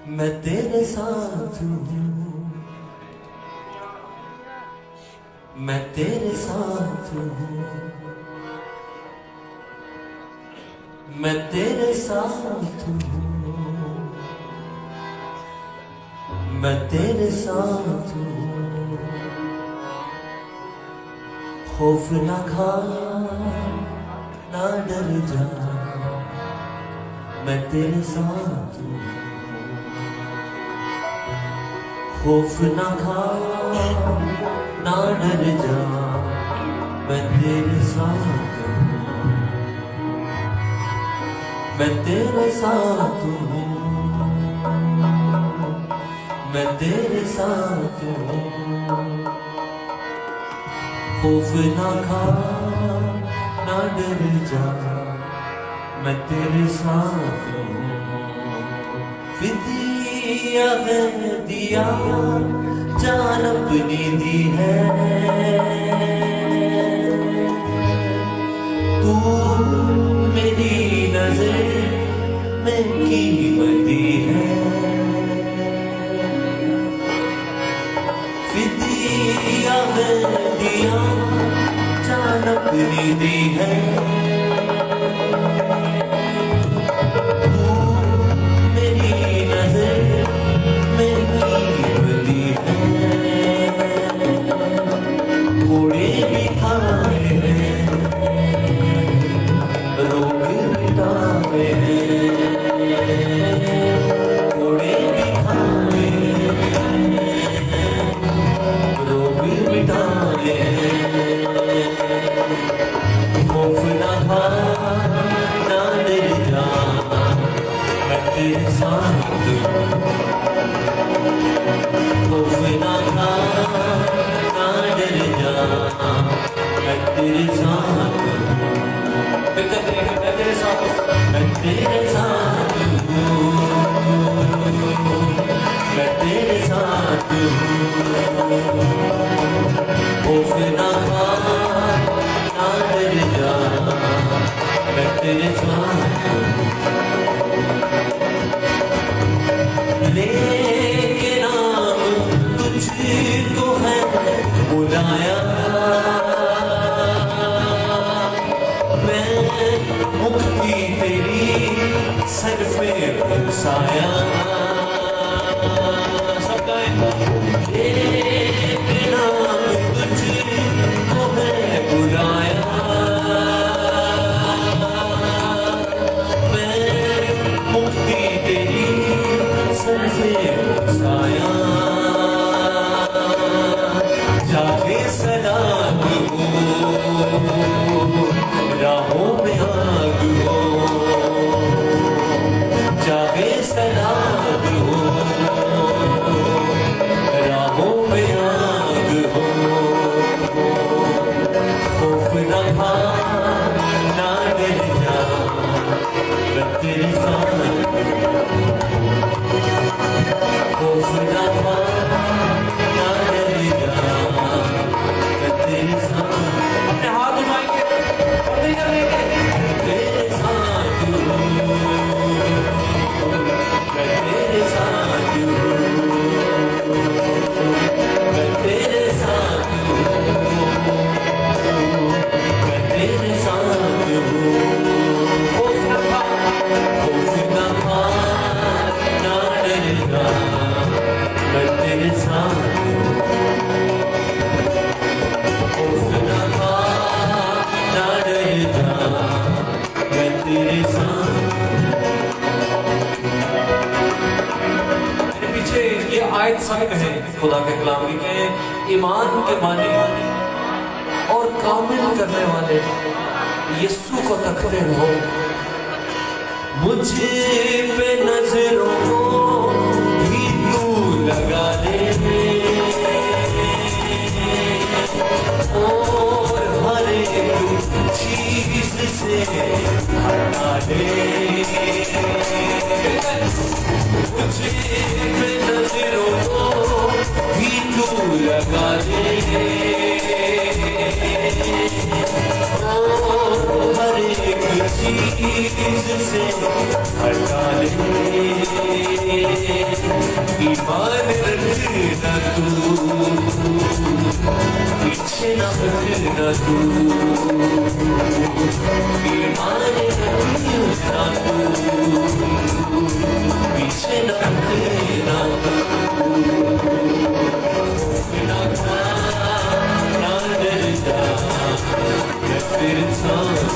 मैं तेरे साथ हूँ, मैं तेरे साथ हूँ, मैं तेरे साथ हूँ, मैं तेरे साथ हूँ। खौफ ना खा ना डर जा, मैं तेरे साथ हूँ। खौफ ना खा ना डर जा, मैं तेरे साथ हूँ, मैं तेरे साथ हूँ, मैं तेरे साथ हूँ। खौफ ना खा ना डर जा, मैं तेरे साथ हूँ। फिदिया है दिया जान अपनी दी है, तू मेरी नजर में कीमती है। फिदिया है दिया जान अपनी दी है, तेरे साथ खौफ ना खा ना डर जा, मैं तेरे साथ मैं तेरे साथ मैं तेरे साथ हूँ, मैं तेरे साथ हूँ। खौफ ना खा ना डर जा, मैं तेरे साथ हूँ। लेके नाम तुझको है बुलाया, मैं मुक्ति तेरी सर पे बरसाया। सब गाएं। लेके नाम तुझको है बुलाया, मैं मुक्ति तेरी सर से बरसाया। जाके सलाम हो राहों में आग हो, जाके सलाम हो राहों में आग हो। खौफ ना खा ना डर जा, मैं तेरे साथ खौफ ना खा ना डर जा, मैं तेरे साथ। अपने हाथ उठाएंगे और नहीं करेंगे। तेरे साथ हूँ, मैं तेरे साथ हूँ, मैं तेरे साथ हूँ, मैं तेरे साथ हूँ। खौफ ना खा ना डर जा, मैं तेरे साथ हूँ। खौफ ना खा ना डर जा, मैं तेरे साथ। मेरे पीछे ये आयत सब कहे खुदा के कलाम की के ईमान के माने और कामिल करने वाले यीशु को तकते रहो। मुझे पे नजरों को भी तू लगा दे और हर एक चीज से हटा दे। मुझे पे नजरों को भी तू लगा दे और हर एक चीज से हटा दे। ईमान रखना तू पीछे न हटना तू ईमान रखना तू पीछे न हटना तू ना खा ना डरना मैं तेरे साथ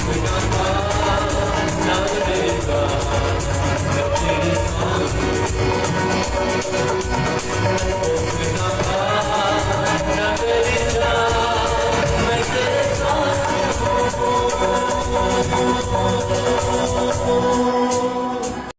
We're not